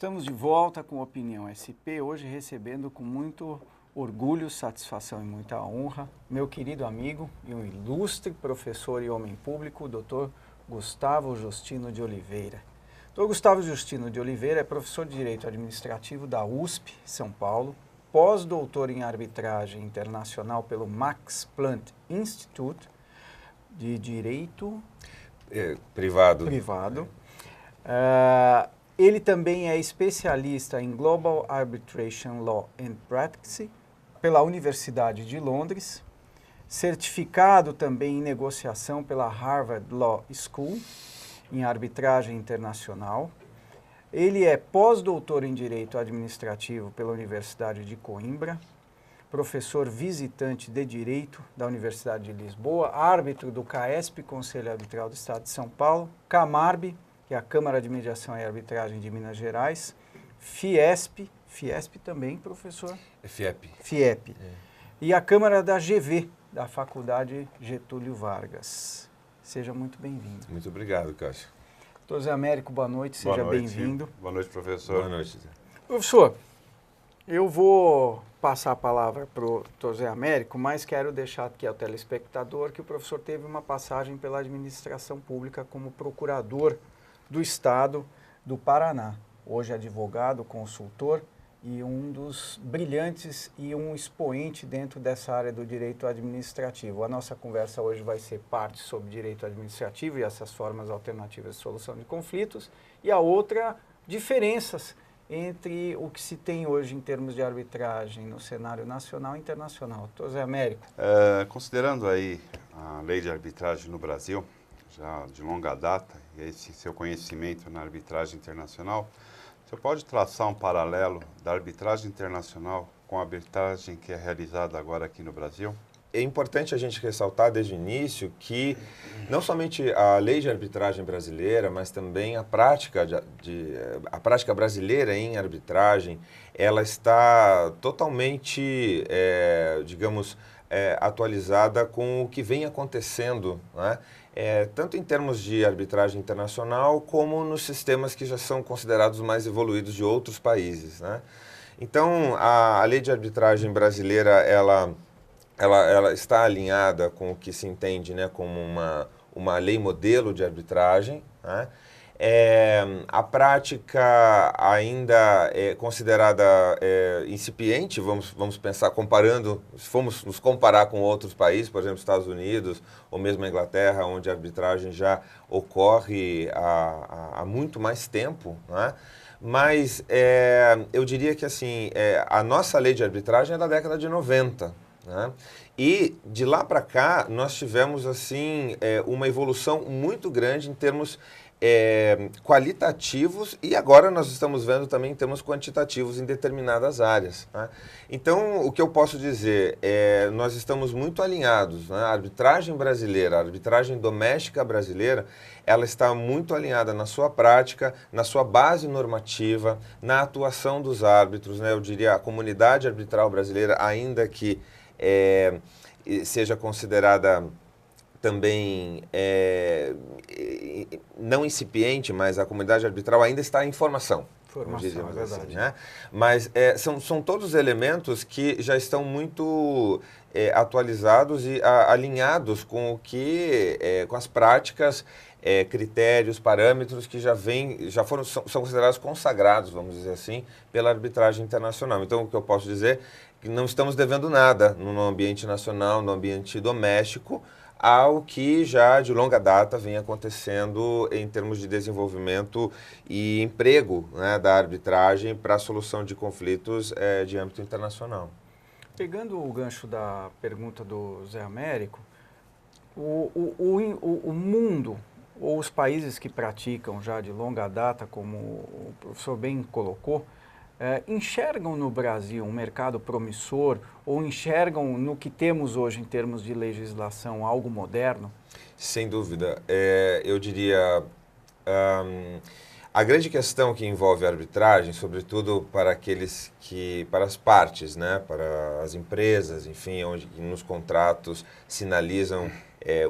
Estamos de volta com Opinião SP, hoje recebendo com muito orgulho, satisfação e muita honra meu querido amigo e um ilustre professor e homem público, o Dr. Gustavo Justino de Oliveira. Dr. Gustavo Justino de Oliveira é professor de Direito Administrativo da USP, São Paulo, pós-doutor em Arbitragem Internacional pelo Max Planck Institute de Direito Privado. Ele também é especialista em Global Arbitration Law and Practice pela Universidade de Londres, certificado também em negociação pela Harvard Law School, em arbitragem internacional. Ele é pós-doutor em Direito Administrativo pela Universidade de Coimbra, professor visitante de Direito da Universidade de Lisboa, árbitro do CAESP, Conselho Arbitral do Estado de São Paulo, CAMARB, que é a Câmara de Mediação e Arbitragem de Minas Gerais, FIESP também, professor? FIEP. E a Câmara da GV, da Faculdade Getúlio Vargas. Seja muito bem-vindo. Muito obrigado, Cássio. Doutor Zé Américo, boa noite, seja bem-vindo. Boa noite, professor. Boa noite, Zé. Professor, eu vou passar a palavra para o doutor Zé Américo, mas quero deixar aqui ao telespectador que o professor teve uma passagem pela administração pública como procurador do Estado do Paraná. Hoje advogado, consultor e um dos brilhantes e um expoente dentro dessa área do direito administrativo. A nossa conversa hoje vai ser parte sobre direito administrativo e essas formas alternativas de solução de conflitos, e a outra, diferenças entre o que se tem hoje em termos de arbitragem no cenário nacional e internacional. Doutor Zé Américo. Considerando aí a lei de arbitragem no Brasil, já de longa data, e esse seu conhecimento na arbitragem internacional, você pode traçar um paralelo da arbitragem internacional com a arbitragem que é realizada agora aqui no Brasil? É importante a gente ressaltar desde o início que não somente a lei de arbitragem brasileira, mas também a prática brasileira em arbitragem, ela está totalmente, atualizada com o que vem acontecendo, né? Tanto em termos de arbitragem internacional, como nos sistemas que já são considerados mais evoluídos de outros países, né? Então, a lei de arbitragem brasileira, ela está alinhada com o que se entende, né, como uma lei modelo de arbitragem, né? A prática ainda é considerada incipiente, vamos pensar, se formos nos comparar com outros países, por exemplo, Estados Unidos ou mesmo a Inglaterra, onde a arbitragem já ocorre há muito mais tempo, né? Mas eu diria que assim, a nossa lei de arbitragem é da década de 90, né? E de lá para cá nós tivemos assim, uma evolução muito grande em termos qualitativos, e agora nós estamos vendo também em termos quantitativos em determinadas áreas, né? Então, o que eu posso dizer nós estamos muito alinhados, né? A arbitragem brasileira, a arbitragem doméstica brasileira, ela está muito alinhada na sua prática, na sua base normativa, na atuação dos árbitros, né? Eu diria a comunidade arbitral brasileira, ainda que seja considerada também não incipiente, mas a comunidade arbitral ainda está em formação. Formação, é verdade. Assim, né? Mas são todos elementos que já estão muito atualizados e alinhados com o que, com as práticas, critérios, parâmetros que são considerados consagrados, vamos dizer assim, pela arbitragem internacional. Então, o que eu posso dizer é que não estamos devendo nada no ambiente nacional, no ambiente doméstico, ao que já de longa data vem acontecendo em termos de desenvolvimento e emprego, né, da arbitragem para a solução de conflitos de âmbito internacional. Pegando o gancho da pergunta do Zé Américo, o mundo, ou os países que praticam já de longa data, como o professor bem colocou, enxergam no Brasil um mercado promissor ou enxergam no que temos hoje em termos de legislação algo moderno? Sem dúvida. Eu diria, a grande questão que envolve a arbitragem, sobretudo para para as partes, né, para as empresas, enfim, onde nos contratos sinalizam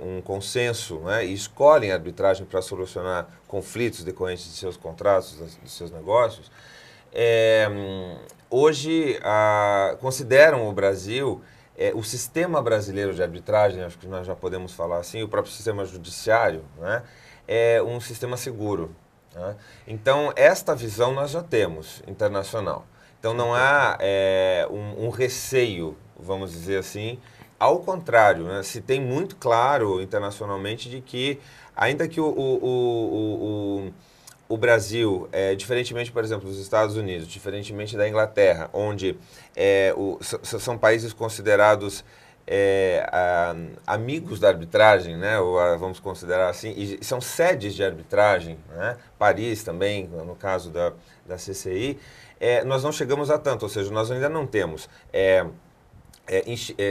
um consenso, né, e escolhem a arbitragem para solucionar conflitos decorrentes de seus contratos, dos seus negócios, hoje consideram o Brasil, o sistema brasileiro de arbitragem, acho que nós já podemos falar assim, o próprio sistema judiciário, né, é um sistema seguro. Né? Então, esta visão nós já temos, internacional. Então, não há um receio, vamos dizer assim. Ao contrário, né, se tem muito claro internacionalmente de que, ainda que o Brasil, diferentemente, por exemplo, dos Estados Unidos, diferentemente da Inglaterra, onde são países considerados amigos da arbitragem, né, ou vamos considerar assim, e são sedes de arbitragem, né, Paris também, no caso da CCI, nós não chegamos a tanto, ou seja, nós ainda não temos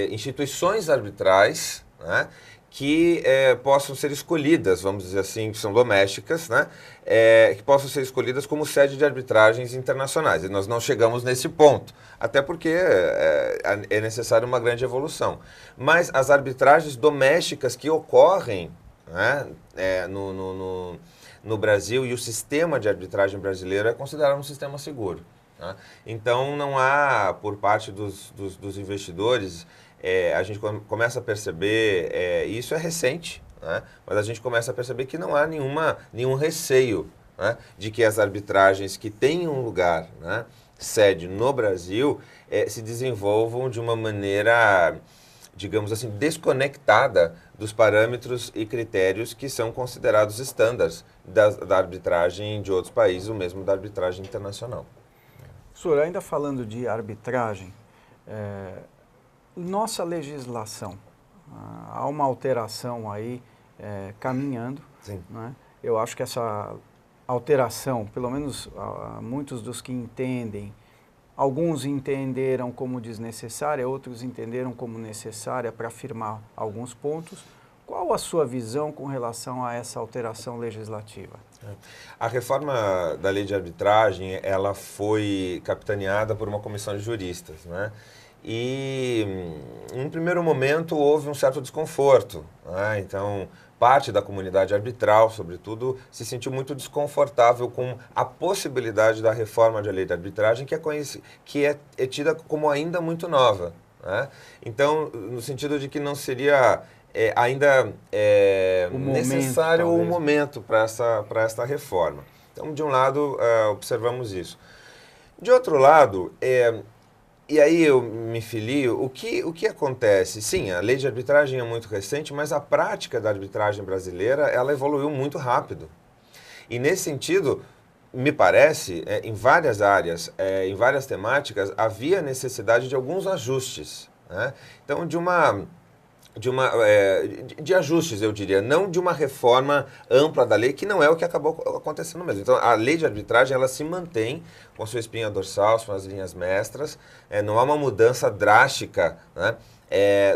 instituições arbitrais, né, que possam ser escolhidas, vamos dizer assim, que são domésticas, né, que possam ser escolhidas como sede de arbitragens internacionais. E nós não chegamos nesse ponto, até porque é necessária uma grande evolução. Mas as arbitragens domésticas que ocorrem, né, no Brasil, e o sistema de arbitragem brasileiro é considerado um sistema seguro. Tá? Então, não há, por parte dos investidores, a gente começa a perceber, isso é recente, né? Mas a gente começa a perceber que não há nenhum receio, né, de que as arbitragens que têm um lugar, né, sede no Brasil, se desenvolvam de uma maneira, digamos assim, desconectada dos parâmetros e critérios que são considerados estándares da arbitragem de outros países, ou mesmo da arbitragem internacional. Professor, ainda falando de arbitragem, nossa legislação, há uma alteração aí caminhando. Sim. Né? Eu acho que essa alteração, pelo menos muitos dos que entendem, alguns entenderam como desnecessária, outros entenderam como necessária para afirmar alguns pontos. Qual a sua visão com relação a essa alteração legislativa? A reforma da lei de arbitragem, ela foi capitaneada por uma comissão de juristas, né? E, em um primeiro momento, houve um certo desconforto, né? Então, parte da comunidade arbitral, sobretudo, se sentiu muito desconfortável com a possibilidade da reforma da lei de arbitragem, que é tida como ainda muito nova, né? Então, no sentido de que não seria ainda necessário o momento para essa reforma. Então, de um lado, observamos isso. De outro lado, e aí eu me filio, o que acontece? Sim, a lei de arbitragem é muito recente, mas a prática da arbitragem brasileira, ela evoluiu muito rápido. E nesse sentido, me parece, em várias áreas, em várias temáticas, havia necessidade de alguns ajustes, né? Então, de ajustes, eu diria, não de uma reforma ampla da lei, que não é o que acabou acontecendo mesmo. Então, a lei de arbitragem, ela se mantém com sua espinha dorsal, suas linhas mestras, não há uma mudança drástica, né,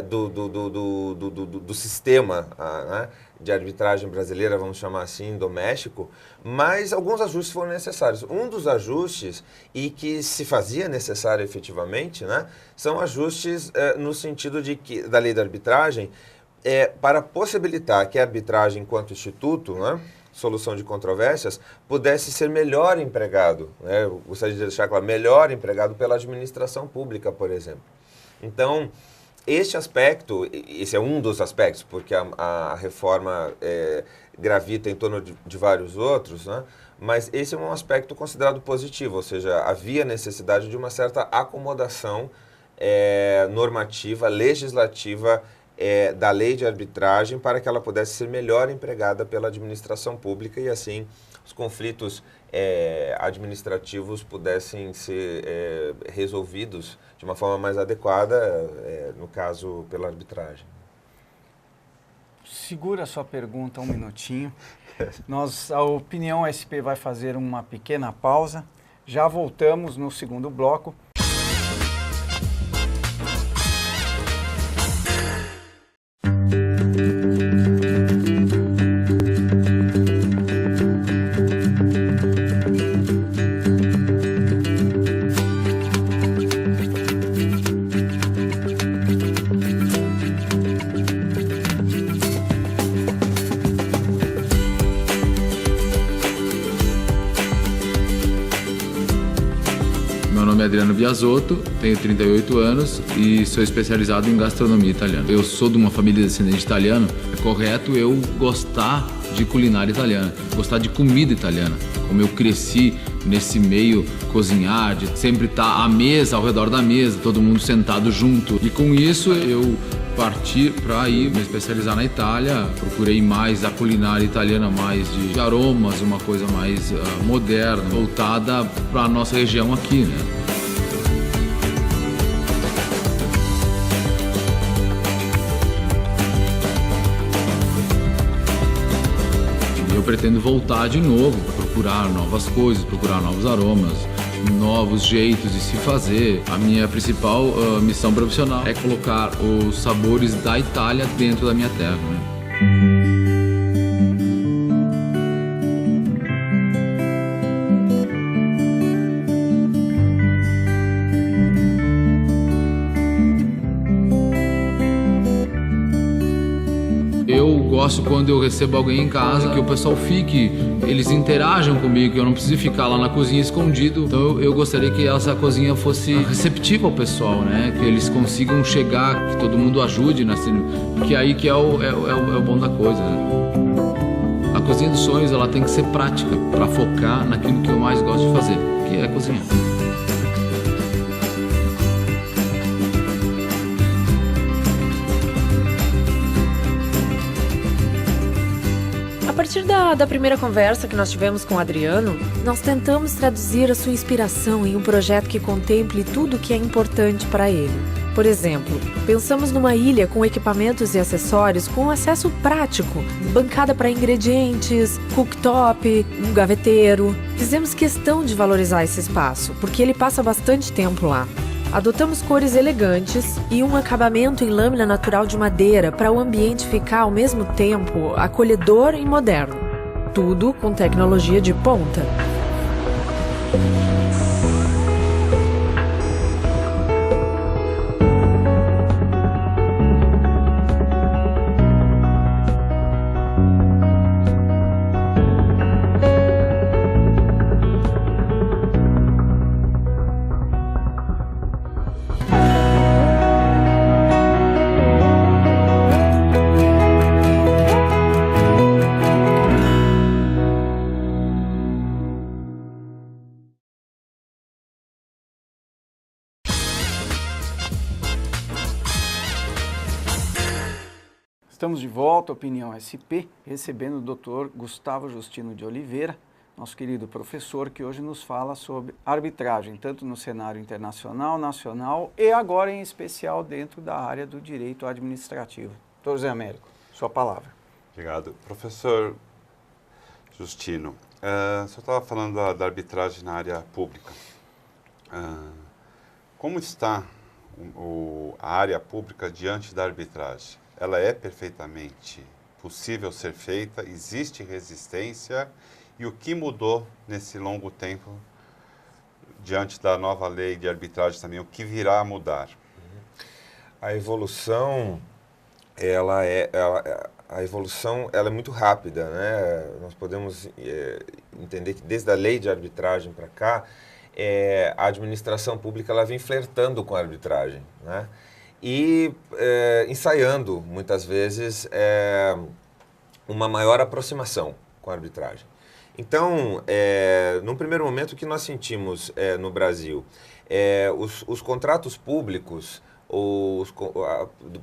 do sistema, né, de arbitragem brasileira, vamos chamar assim, doméstico, mas alguns ajustes foram necessários. Um dos ajustes, e que se fazia necessário efetivamente, né, são ajustes no sentido da lei da arbitragem, para possibilitar que a arbitragem, enquanto instituto, né, solução de controvérsias, pudesse ser melhor empregado, né, eu gostaria de deixar claro, melhor empregado pela administração pública, por exemplo. Então, este aspecto, esse é um dos aspectos, porque a reforma gravita em torno de vários outros, né? Mas esse é um aspecto considerado positivo, ou seja, havia necessidade de uma certa acomodação normativa, legislativa da lei de arbitragem para que ela pudesse ser melhor empregada pela administração pública e assim os conflitos administrativos pudessem ser resolvidos de uma forma mais adequada, no caso, pela arbitragem. Segura a sua pergunta um minutinho. A Opinião SP vai fazer uma pequena pausa. Já voltamos no segundo bloco. nome é Adriano Biasotto, tenho 38 anos e sou especializado em gastronomia italiana. Eu sou de uma família descendente italiana, é correto eu gostar de culinária italiana, gostar de comida italiana. Como eu cresci nesse meio, cozinhar, de sempre estar à mesa, ao redor da mesa, todo mundo sentado junto. E com isso eu parti para ir me especializar na Itália, procurei mais a culinária italiana, mais de aromas, uma coisa mais moderna, voltada para a nossa região aqui, né? Eu pretendo voltar de novo, procurar novas coisas, procurar novos aromas, novos jeitos de se fazer. A minha principal missão profissional é colocar os sabores da Itália dentro da minha terra, né? Eu gosto quando eu recebo alguém em casa, que o pessoal fique, eles interajam comigo, que eu não preciso ficar lá na cozinha escondido. Então eu gostaria que essa cozinha fosse receptiva ao pessoal, né? Que eles consigam chegar, que todo mundo ajude, né? Que aí que é o bom da coisa, né? A cozinha dos sonhos, ela tem que ser prática, para focar naquilo que eu mais gosto de fazer, que é cozinhar. A partir da primeira conversa que nós tivemos com o Adriano, nós tentamos traduzir a sua inspiração em um projeto que contemple tudo o que é importante para ele. Por exemplo, pensamos numa ilha com equipamentos e acessórios com acesso prático, bancada para ingredientes, cooktop, um gaveteiro. Fizemos questão de valorizar esse espaço, porque ele passa bastante tempo lá. Adotamos cores elegantes e um acabamento em lâmina natural de madeira para o ambiente ficar ao mesmo tempo acolhedor e moderno. Tudo com tecnologia de ponta. Estamos de volta, Opinião SP, recebendo o Dr. Gustavo Justino de Oliveira, nosso querido professor, que hoje nos fala sobre arbitragem, tanto no cenário internacional, nacional e agora em especial dentro da área do direito administrativo. Dr. Zé Américo, sua palavra. Obrigado. Professor Justino, o senhor estava falando da arbitragem na área pública. Como está a área pública diante da arbitragem? Ela é perfeitamente possível ser feita? Existe resistência? E o que mudou nesse longo tempo diante da nova lei de arbitragem também? O que virá a mudar? A evolução, ela é muito rápida, né? Nós podemos entender que desde a lei de arbitragem para cá, a administração pública ela vem flertando com a arbitragem, né? E ensaiando, muitas vezes, uma maior aproximação com a arbitragem. Então, num primeiro momento, o que nós sentimos no Brasil? Os contratos públicos,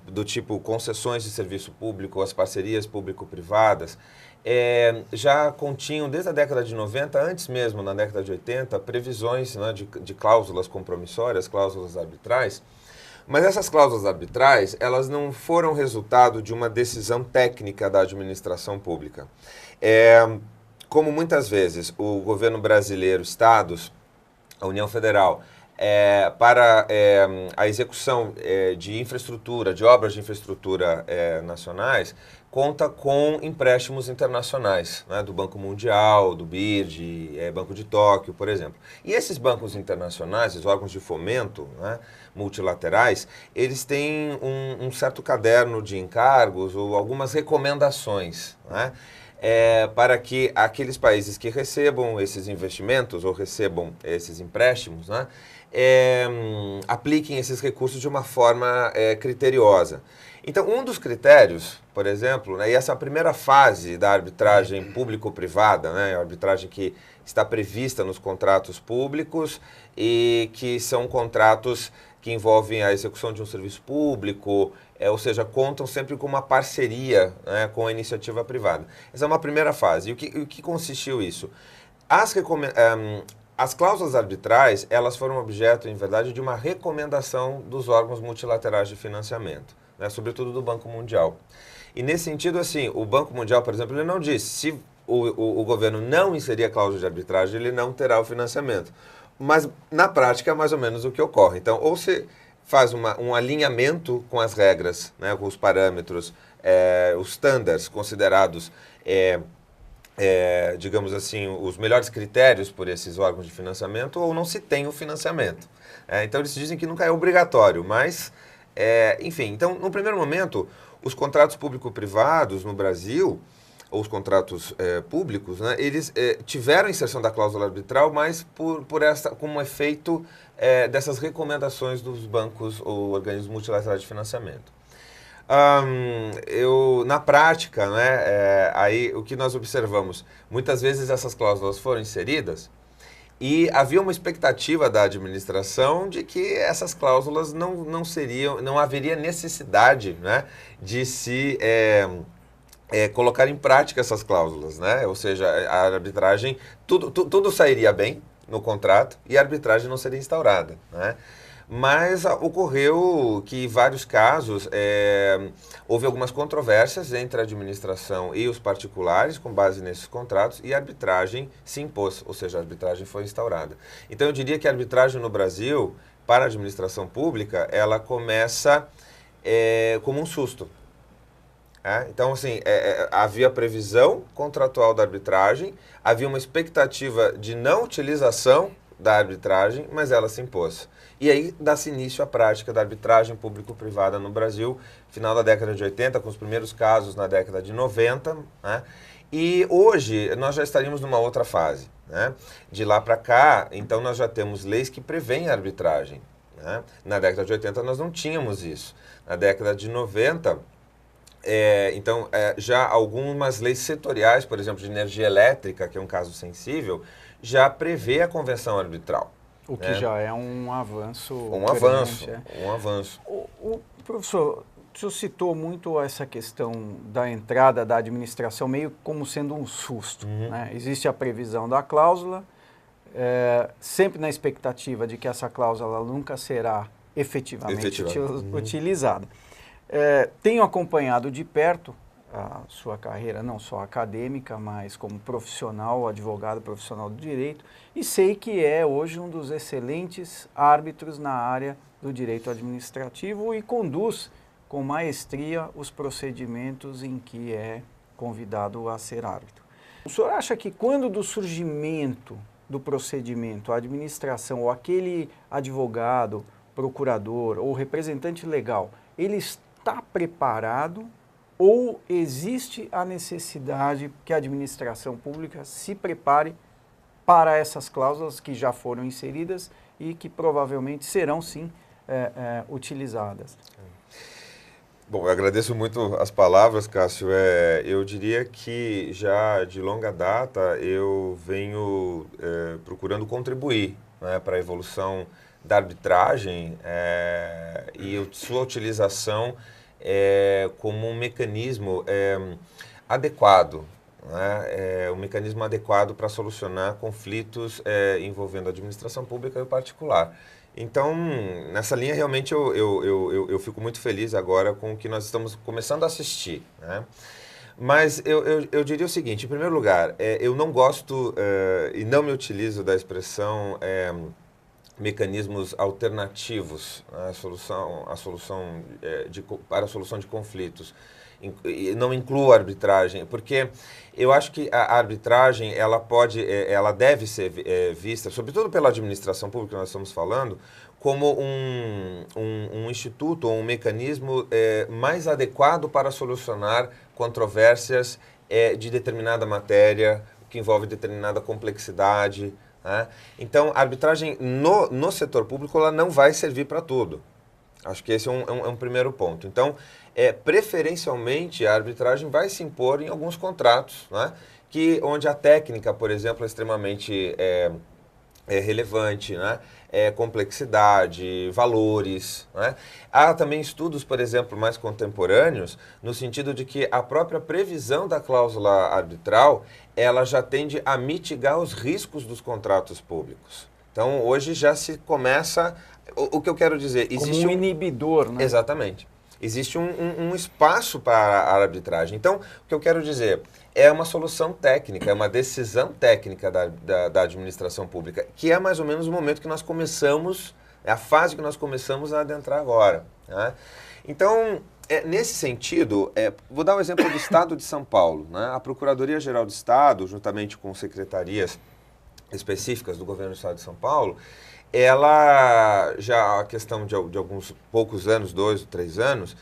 do tipo concessões de serviço público, as parcerias público-privadas, já continham, desde a década de 90, antes mesmo, na década de 80, previsões, né, de cláusulas compromissórias, cláusulas arbitrais. Mas essas cláusulas arbitrais, elas não foram resultado de uma decisão técnica da administração pública. Como muitas vezes o governo brasileiro, estados, a União Federal, para a execução de infraestrutura, de obras de infraestrutura nacionais, conta com empréstimos internacionais, né, do Banco Mundial, do BID, Banco de Tóquio, por exemplo. E esses bancos internacionais, os órgãos de fomento, né, multilaterais, eles têm um certo caderno de encargos ou algumas recomendações, né, para que aqueles países que recebam esses investimentos ou recebam esses empréstimos, né, apliquem esses recursos de uma forma criteriosa. Então, um dos critérios, por exemplo, né, e essa é a primeira fase da arbitragem público-privada, né, a arbitragem que está prevista nos contratos públicos e que são contratos que envolvem a execução de um serviço público, ou seja, contam sempre com uma parceria, né, com a iniciativa privada. Essa é uma primeira fase. E o que consistiu isso? As cláusulas arbitrais, elas foram objeto, em verdade, de uma recomendação dos órgãos multilaterais de financiamento, né, sobretudo do Banco Mundial. E nesse sentido, assim, o Banco Mundial, por exemplo, ele não disse, se o governo não inserir a cláusula de arbitragem, ele não terá o financiamento. Mas, na prática, é mais ou menos o que ocorre. Então, ou se faz um alinhamento com as regras, né, com os parâmetros, os standards considerados, digamos assim, os melhores critérios por esses órgãos de financiamento, ou não se tem o financiamento. Então, eles dizem que nunca é obrigatório, mas, enfim, então, no primeiro momento, os contratos público-privados no Brasil, ou os contratos públicos, né, eles tiveram inserção da cláusula arbitral, mas como efeito dessas recomendações dos bancos ou organismos multilaterais de financiamento. Na prática, né, aí o que nós observamos, muitas vezes essas cláusulas foram inseridas e havia uma expectativa da administração de que essas cláusulas não haveria necessidade, né, de se colocar em prática essas cláusulas, né? Ou seja, a arbitragem, tudo sairia bem no contrato e a arbitragem não seria instaurada, né? Mas ocorreu que em vários casos houve algumas controvérsias entre a administração e os particulares com base nesses contratos e a arbitragem se impôs, ou seja, a arbitragem foi instaurada. Então eu diria que a arbitragem no Brasil, para a administração pública, ela começa como um susto. Então, assim, havia previsão contratual da arbitragem, havia uma expectativa de não utilização da arbitragem, mas ela se impôs. E aí dá-se início à prática da arbitragem público-privada no Brasil, final da década de 80, com os primeiros casos na década de 90, né? E hoje nós já estaríamos numa outra fase, né? De lá para cá, então nós já temos leis que prevêem a arbitragem, né? Na década de 80 nós não tínhamos isso. Na década de 90... já algumas leis setoriais, por exemplo, de energia elétrica, que é um caso sensível, já prevê a convenção arbitral. O que já é um avanço. Um avanço. Professor, o senhor citou muito essa questão da entrada da administração meio como sendo um susto. Né? Existe a previsão da cláusula, sempre na expectativa de que essa cláusula nunca será efetivamente utilizada. Tenho acompanhado de perto a sua carreira, não só acadêmica, mas como profissional, advogado profissional do direito, e sei que é hoje um dos excelentes árbitros na área do direito administrativo e conduz com maestria os procedimentos em que é convidado a ser árbitro. O senhor acha que quando do surgimento do procedimento, a administração ou aquele advogado, procurador ou representante legal, ele está preparado ou existe a necessidade que a administração pública se prepare para essas cláusulas que já foram inseridas e que provavelmente serão, sim, utilizadas? Bom, eu agradeço muito as palavras, Cássio. Eu diria que já de longa data eu venho procurando contribuir, né, para a evolução da arbitragem e sua utilização como um mecanismo adequado, né? Um mecanismo adequado para solucionar conflitos envolvendo a administração pública e o particular. Então, nessa linha, realmente, eu fico muito feliz agora com o que nós estamos começando a assistir, né? Mas eu diria o seguinte, em primeiro lugar, eu não gosto e não me utilizo da expressão mecanismos alternativos, né, para a solução de conflitos. Não incluo a arbitragem, porque eu acho que a arbitragem ela deve ser vista, sobretudo pela administração pública que nós estamos falando, como um instituto ou um mecanismo mais adequado para solucionar controvérsias de determinada matéria, que envolve determinada complexidade, né? Então, a arbitragem no setor público ela não vai servir para tudo. Acho que esse é um primeiro ponto. Então, preferencialmente, a arbitragem vai se impor em alguns contratos, né? Onde a técnica, por exemplo, é extremamente relevante, né? Complexidade, valores, né? Há também estudos, por exemplo, mais contemporâneos, no sentido de que a própria previsão da cláusula arbitral, ela já tende a mitigar os riscos dos contratos públicos. Então, hoje já se começa... O que eu quero dizer... Existe como um inibidor, né? Exatamente. Existe um espaço para a arbitragem. Então, o que eu quero dizer... É uma solução técnica, é uma decisão técnica da administração pública, que é mais ou menos o momento que nós começamos, é a fase que nós começamos a adentrar agora, né? Então, nesse sentido, vou dar um exemplo do Estado de São Paulo, né? A Procuradoria-Geral do Estado, juntamente com secretarias específicas do governo do Estado de São Paulo, ela, já a questão de alguns poucos anos, 2 ou 3 anos,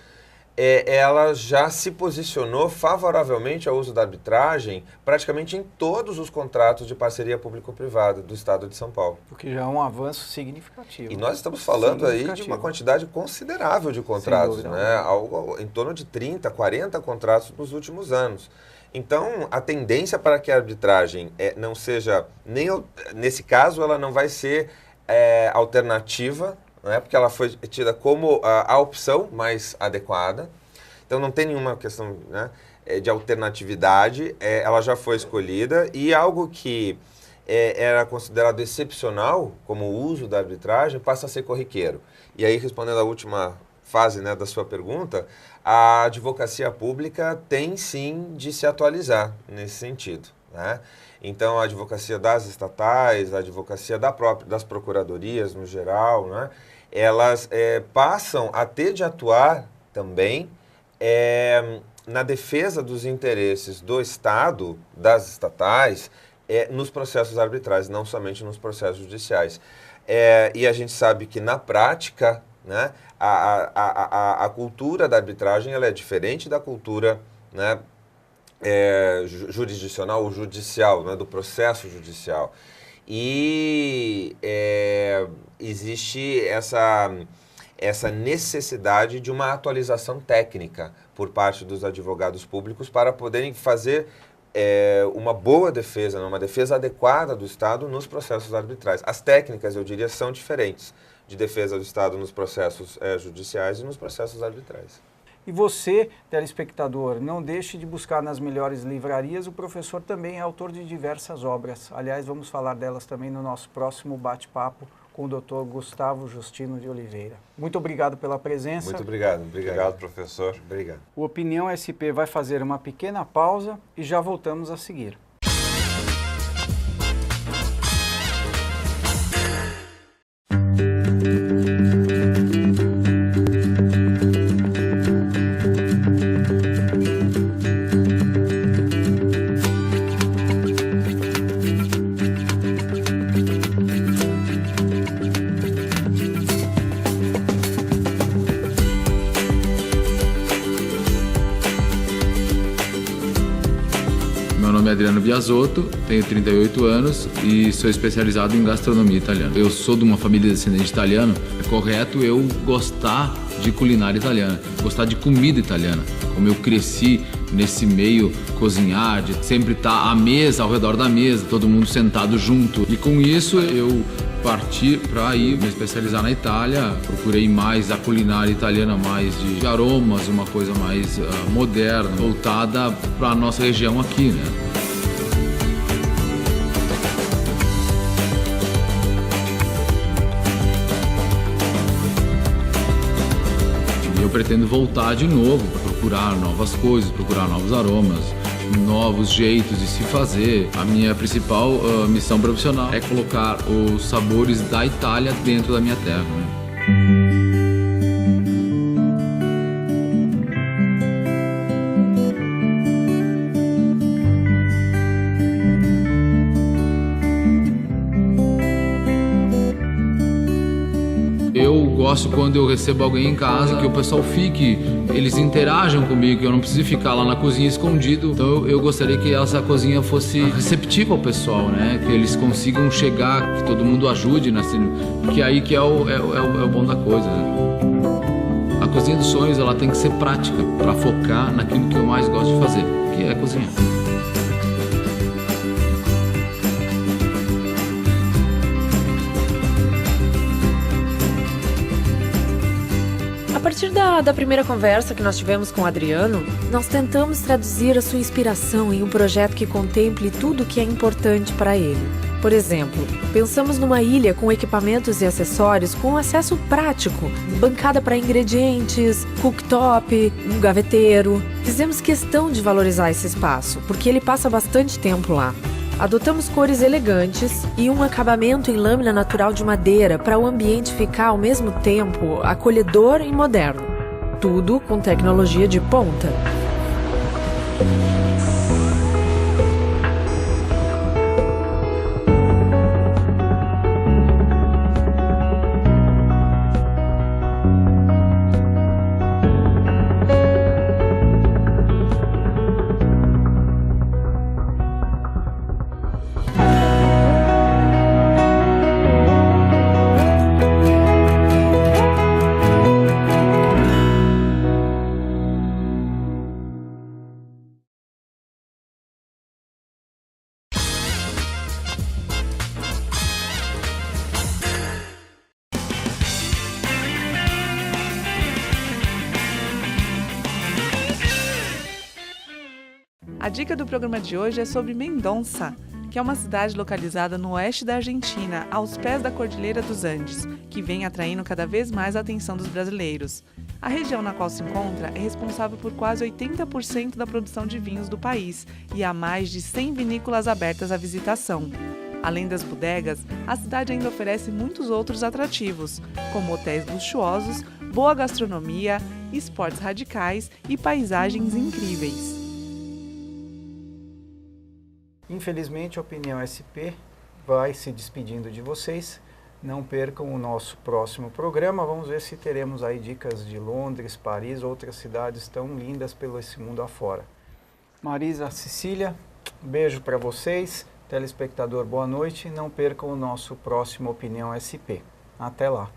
ela já se posicionou favoravelmente ao uso da arbitragem praticamente em todos os contratos de parceria público-privada do Estado de São Paulo. Porque já é um avanço significativo. E nós estamos falando aí de uma quantidade considerável de contratos, né? Algo em torno de 30, 40 contratos nos últimos anos. Então, a tendência para que a arbitragem não seja, nesse caso, ela não vai ser alternativa, né? Porque ela foi tida como a opção mais adequada. Então, não tem nenhuma questão, né, de alternatividade, ela já foi escolhida e algo que era considerado excepcional, como o uso da arbitragem, passa a ser corriqueiro. E aí, respondendo à última fase, né, da sua pergunta, a advocacia pública tem sim de se atualizar nesse sentido, né? Então, a advocacia das estatais, a advocacia das procuradorias no geral, né, elas passam a ter de atuar também na defesa dos interesses do Estado, das estatais, nos processos arbitrais, não somente nos processos judiciais. E a gente sabe que, na prática, né, a cultura da arbitragem ela é diferente da cultura, né, jurisdicional ou judicial, né, do processo judicial. E existe essa necessidade de uma atualização técnica por parte dos advogados públicos para poderem fazer uma boa defesa, uma defesa adequada do Estado nos processos arbitrais. As técnicas, eu diria, são diferentes de defesa do Estado nos processos judiciais e nos processos arbitrais. E você, telespectador, não deixe de buscar nas melhores livrarias. O professor também é autor de diversas obras. Aliás, vamos falar delas também no nosso próximo bate-papo com o Dr. Gustavo Justino de Oliveira. Muito obrigado pela presença. Muito obrigado. Obrigado, professor. Obrigado. O Opinião SP vai fazer uma pequena pausa e já voltamos a seguir. Meu nome é Adriano Biasotto, tenho 38 anos e sou especializado em gastronomia italiana. Eu sou de uma família descendente italiana, é correto eu gostar de culinária italiana, gostar de comida italiana. Como eu cresci nesse meio, cozinhar, de sempre estar à mesa, ao redor da mesa, todo mundo sentado junto. E com isso eu parti para ir me especializar na Itália, procurei mais a culinária italiana, mais de aromas, uma coisa mais moderna, voltada para a nossa região aqui, né? E eu pretendo voltar de novo para procurar novas coisas, procurar novos aromas, novos jeitos de se fazer. A minha principal missão profissional é colocar os sabores da Itália dentro da minha terra, né? Eu gosto quando eu recebo alguém em casa, que o pessoal fique, eles interajam comigo, que eu não preciso ficar lá na cozinha escondido. Então eu gostaria que essa cozinha fosse receptiva ao pessoal, né? Que eles consigam chegar, que todo mundo ajude, né? Que aí que é o bom da coisa, né? A cozinha dos sonhos, ela tem que ser prática, para focar naquilo que eu mais gosto de fazer, que é cozinhar. A partir da primeira conversa que nós tivemos com o Adriano, nós tentamos traduzir a sua inspiração em um projeto que contemple tudo o que é importante para ele. Por exemplo, pensamos numa ilha com equipamentos e acessórios com acesso prático, bancada para ingredientes, cooktop, um gaveteiro. Fizemos questão de valorizar esse espaço, porque ele passa bastante tempo lá. Adotamos cores elegantes e um acabamento em lâmina natural de madeira para o ambiente ficar ao mesmo tempo acolhedor e moderno. Tudo com tecnologia de ponta. A dica do programa de hoje é sobre Mendoza, que é uma cidade localizada no oeste da Argentina, aos pés da Cordilheira dos Andes, que vem atraindo cada vez mais a atenção dos brasileiros. A região na qual se encontra é responsável por quase 80% da produção de vinhos do país e há mais de 100 vinícolas abertas à visitação. Além das bodegas, a cidade ainda oferece muitos outros atrativos, como hotéis luxuosos, boa gastronomia, esportes radicais e paisagens incríveis. Infelizmente, a Opinião SP vai se despedindo de vocês. Não percam o nosso próximo programa. Vamos ver se teremos aí dicas de Londres, Paris, outras cidades tão lindas pelo esse mundo afora. Marisa, Cecília, beijo para vocês. Telespectador, boa noite. Não percam o nosso próximo Opinião SP. Até lá.